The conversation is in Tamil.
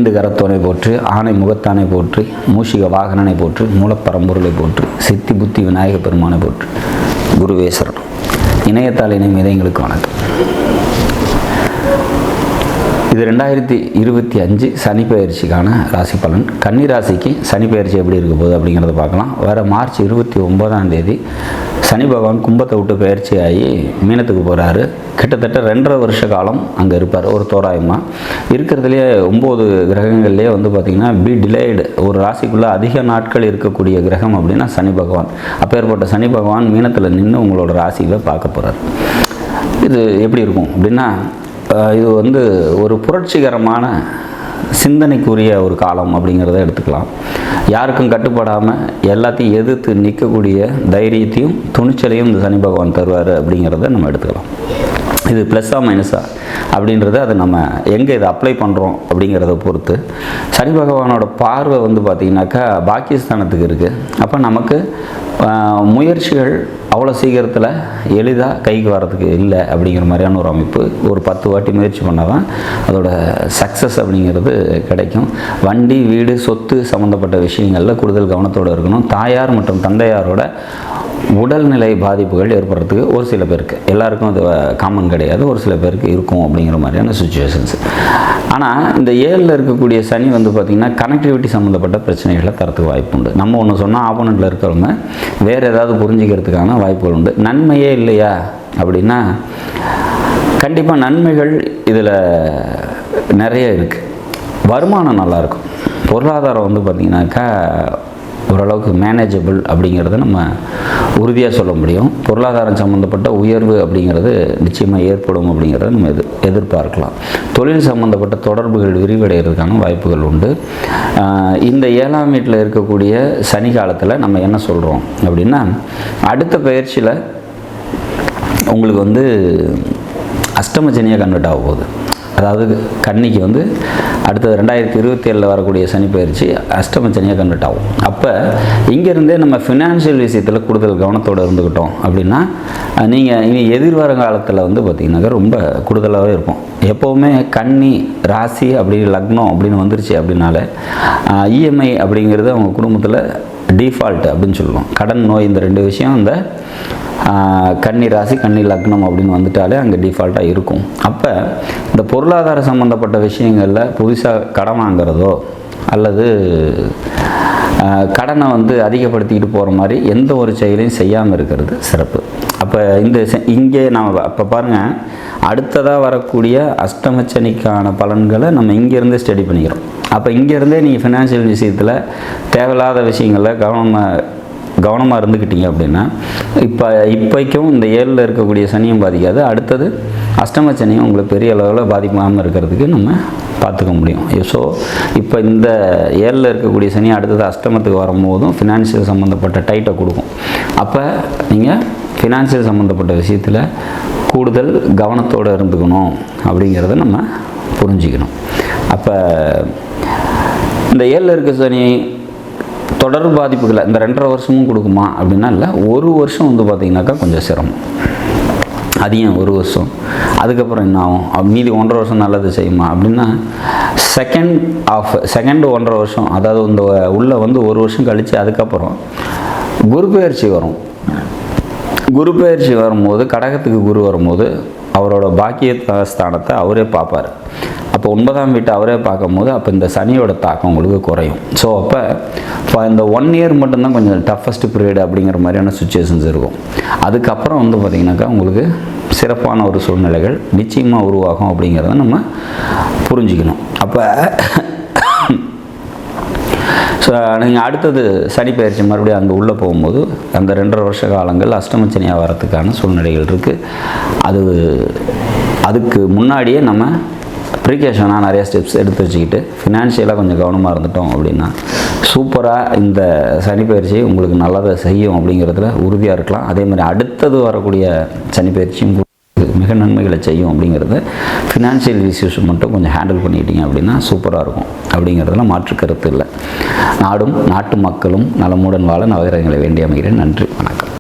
ஐந்து கரத்தோனை போற்று, ஆணை முகத்தானை போற்று, மூஷிக வாகனனை போற்று, மூலப்பரம்பொருளை போற்று, சித்தி புத்தி விநாயக பெருமானை போற்று. குருவே சரணம். இணையத்தால் இணையம் இதயங்களுக்கு வணக்கம். இது 2025 சனி பயிற்சிக்கான ராசி பலன். கன்னி ராசிக்கு சனி பயிற்சி எப்படி இருக்க போகுது அப்படிங்கிறத பார்க்கலாம். வர மார்ச் 29ஆம் தேதி சனி பகவான் கும்பத்தை விட்டு பயிற்சி ஆகி மீனத்துக்கு போகிறாரு. கிட்டத்தட்ட 2.5 வருஷ காலம் அங்கே இருப்பார். ஒரு தோராயமாக இருக்கிறதுலே 9 கிரகங்கள்லேயே வந்து பார்த்திங்கன்னா டிலேய்டு, ஒரு ராசிக்குள்ளே அதிக நாட்கள் இருக்கக்கூடிய கிரகம் அப்படின்னா சனி பகவான். அப்பேற்பட்ட சனி பகவான் மீனத்தில் நின்று உங்களோட ராசியில் பார்க்க போகிறார். இது எப்படி இருக்கும் அப்படின்னா, இது வந்து ஒரு புரட்சிகரமான சிந்தனைக்குரிய ஒரு காலம் அப்படிங்கிறத எடுத்துக்கலாம். யாருக்கும் கட்டுப்படாமல் எல்லாத்தையும் எதிர்த்து நிற்கக்கூடிய தைரியத்தையும் துணிச்சலையும் இந்த சனி பகவான் தருவார் அப்படிங்கிறத நம்ம எடுத்துக்கலாம். இது ப்ளஸ்ஸா மைனஸா அப்படின்றத அதை நம்ம எங்கே இதை அப்ளை பண்ணுறோம் அப்படிங்கிறத பொறுத்து. சனி பகவானோட பார்வை வந்து பார்த்திங்கனாக்கா பாக்கியஸ்தானத்துக்கு இருக்குது. அப்போ நமக்கு முயற்சிகள் அவ்வளோ சீக்கிரத்தில் எளிதாக கைக்கு வரதுக்கு இல்லை அப்படிங்கிற மாதிரியான ஒரு அமைப்பு. ஒரு 10 வாட்டி முயற்சி பண்ணால் தான் அதோட சக்ஸஸ் அப்படிங்கிறது கிடைக்கும். வண்டி, வீடு, சொத்து சம்மந்தப்பட்ட விஷயங்களில் கூடுதல் கவனத்தோடு இருக்கணும். தாயார் மற்றும் தந்தையாரோட உடல்நிலை பாதிப்புகள் ஏற்படுறதுக்கு ஒரு சில பேருக்கு, எல்லாருக்கும் அது காமன் கிடையாது, ஒரு சில பேருக்கு இருக்கும் அப்படிங்கிற மாதிரியான சுச்சுவேஷன்ஸ். ஆனால் இந்த 7ல் இருக்கக்கூடிய சனி வந்து பார்த்திங்கன்னா கனெக்டிவிட்டி சம்மந்தப்பட்ட பிரச்சனைகளை தரத்துக்கு வாய்ப்பு உண்டு. நம்ம ஒன்று சொன்னால் ஆப்போனண்ட்டில் இருக்கிறவங்க வேறு ஏதாவது புரிஞ்சிக்கிறதுக்கான வாய்ப்புகள் உண்டு. நன்மையே இல்லையா அப்படின்னா கண்டிப்பாக நன்மைகள் இதில் நிறைய இருக்குது. வருமானம் நல்லாயிருக்கும். பொருளாதாரம் வந்து பார்த்திங்கனாக்கா ஓரளவுக்கு மேனேஜபிள் அப்படிங்கிறத நம்ம உறுதியாக சொல்ல முடியும். பொருளாதாரம் சம்மந்தப்பட்ட உயர்வு அப்படிங்கிறது நிச்சயமாக ஏற்படும் அப்படிங்கிறத நம்ம எதிர்பார்க்கலாம். தொழில் சம்மந்தப்பட்ட தொடர்புகள் விரிவடைகிறதுக்கான வாய்ப்புகள் உண்டு. இந்த 7ஆம் வீட்டில் இருக்கக்கூடிய சனி காலத்தில் நம்ம என்ன சொல்கிறோம் அப்படின்னா, அடுத்த பயிற்சியில் உங்களுக்கு வந்து அஷ்டம சனியாக கன்வெர்ட் ஆக போகுது. அதாவது கன்னிக்கு வந்து அடுத்தது 2027 வரக்கூடிய சனி பயிற்சி அஷ்டம சனியாக கன்வெர்ட் ஆகும். அப்போ இங்கேருந்தே நம்ம ஃபினான்ஷியல் விஷயத்தில் கூடுதல் கவனத்தோடு இருந்துக்கிட்டோம் அப்படின்னா நீங்கள் இனி எதிர்வர காலத்தில் வந்து பார்த்திங்கனாக்கா ரொம்ப கூடுதலாகவே இருக்கும். எப்போவுமே கன்னி ராசி அப்படி லக்னம் அப்படின்னு வந்துருச்சு அப்படின்னாலே இஎம்ஐ அப்படிங்கிறது அவங்க குடும்பத்தில் டிஃபால்ட் அப்படின்னு சொல்லுவோம். கடன், நோய், இந்த 2 விஷயம் இந்த கன்னி ராசி கன்னி லக்னம் அப்படின்னு வந்துட்டாலே அங்கே டிஃபால்ட்டாக இருக்கும். அப்போ இந்த பொருளாதார சம்மந்தப்பட்ட விஷயங்களில் புதுசாக கடன் வாங்கிறதோ அல்லது கடனை வந்து அதிகப்படுத்திக்கிட்டு போகிற மாதிரி எந்த ஒரு செயலையும் செய்யாமல் இருக்கிறது சிறப்பு. அப்போ இங்கே நம்ம இப்போ பாருங்கள், அடுத்ததாக வரக்கூடிய அஷ்டமச்சனிக்கான பலன்களை நம்ம இங்கேருந்தே ஸ்டடி பண்ணிக்கிறோம். அப்போ இங்கேருந்தே நீங்கள் ஃபினான்ஷியல் விஷயத்தில் தேவையில்லாத விஷயங்களில் கவனமாக இருந்துக்கிட்டீங்க அப்படின்னா இப்போக்கும் இந்த 7ல் இருக்கக்கூடிய சனியும் பாதிக்காது. அடுத்தது அஷ்டம சனியும் உங்களுக்கு பெரிய அளவில் பாதிக்காமல் இருக்கிறதுக்கு நம்ம பார்த்துக்க முடியும். ஸோ இப்போ இந்த 7ல் இருக்கக்கூடிய சனி அடுத்தது அஷ்டமத்துக்கு வரும்போதும் ஃபினான்ஷியல் சம்மந்தப்பட்ட டைட்டை கொடுக்கும். அப்போ நீங்கள் ஃபினான்ஷியல் சம்மந்தப்பட்ட விஷயத்தில் கூடுதல் கவனத்தோடு இருந்துக்கணும் அப்படிங்கிறத நம்ம புரிஞ்சிக்கணும். அப்போ இந்த 7ல் இருக்க சனி தொடர் பாதிப்புகளை இந்த 2.5 வருஷமும் கொடுக்குமா அப்படின்னா இல்லை. 1 வருஷம் வந்து பார்த்திங்கனாக்கா கொஞ்சம் சிரமம். அதிகம் 1 வருஷம். அதுக்கப்புறம் என்ன ஆகும்? மீதி 1.5 வருஷம் நல்லது செய்யுமா அப்படின்னா செகண்ட் 1.5 வருஷம், அதாவது இந்த உள்ள வந்து 1 வருஷம் கழித்து அதுக்கப்புறம் குரு பெயர்ச்சி வரும். குரு பெயர்ச்சி வரும்போது கடகத்துக்கு குரு வரும்போது அவரோட பாக்கிய ஸ்தானத்தை அவரே பார்ப்பார். அப்போ 9ஆம் வீட்டை அவரே பார்க்கும்போது அப்போ இந்த சனியோட தாக்கம் உங்களுக்கு குறையும். ஸோ அப்போ இந்த 1 இயர் மட்டும்தான் கொஞ்சம் டஃபஸ்ட் பீரியட் அப்படிங்கிற மாதிரியான சுச்சுவேஷன்ஸ் இருக்கும். அதுக்கப்புறம் வந்து பார்த்திங்கனாக்கா உங்களுக்கு சிறப்பான ஒரு சூழ்நிலைகள் நிச்சயமாக உருவாகும் அப்படிங்கிறத நம்ம புரிஞ்சுக்கணும். அப்போ ஸோ நீங்கள் அடுத்தது சனி பயிற்சி மறுபடியும் அங்கே உள்ளே போகும்போது அந்த 2.5 வருஷ காலங்கள் அஷ்டமச்சனியாக வரத்துக்கான சூழ்நிலைகள் இருக்குது. அதுக்கு முன்னாடியே நம்ம ப்ரிகாஷனாக நிறைய ஸ்டெப்ஸ் எடுத்து வச்சுக்கிட்டு ஃபினான்ஷியலாக கொஞ்சம் கவனமாக இருந்துட்டோம் அப்படின்னா சூப்பராக இந்த சனி பயிற்சி உங்களுக்கு நல்லதை செய்யும் அப்படிங்கிறதுல உறுதியாக இருக்கலாம். அதே மாதிரி அடுத்தது வரக்கூடிய சனி பயிற்சியும் மிக நன்மைகளை செய்யும் அப்படிங்கிறத ஃபினான்ஷியல் இஷ்யூஸ் மட்டும் கொஞ்சம் ஹேண்டில் பண்ணிக்கிட்டீங்க அப்படின்னா சூப்பராக இருக்கும் அப்படிங்கிறதுல மாற்று கருத்து இல்லை. நாடும் நாட்டு மக்களும் நலமுடன் வாழ நவகிரகங்களை வேண்டி அமைகிறேன். நன்றி, வணக்கம்.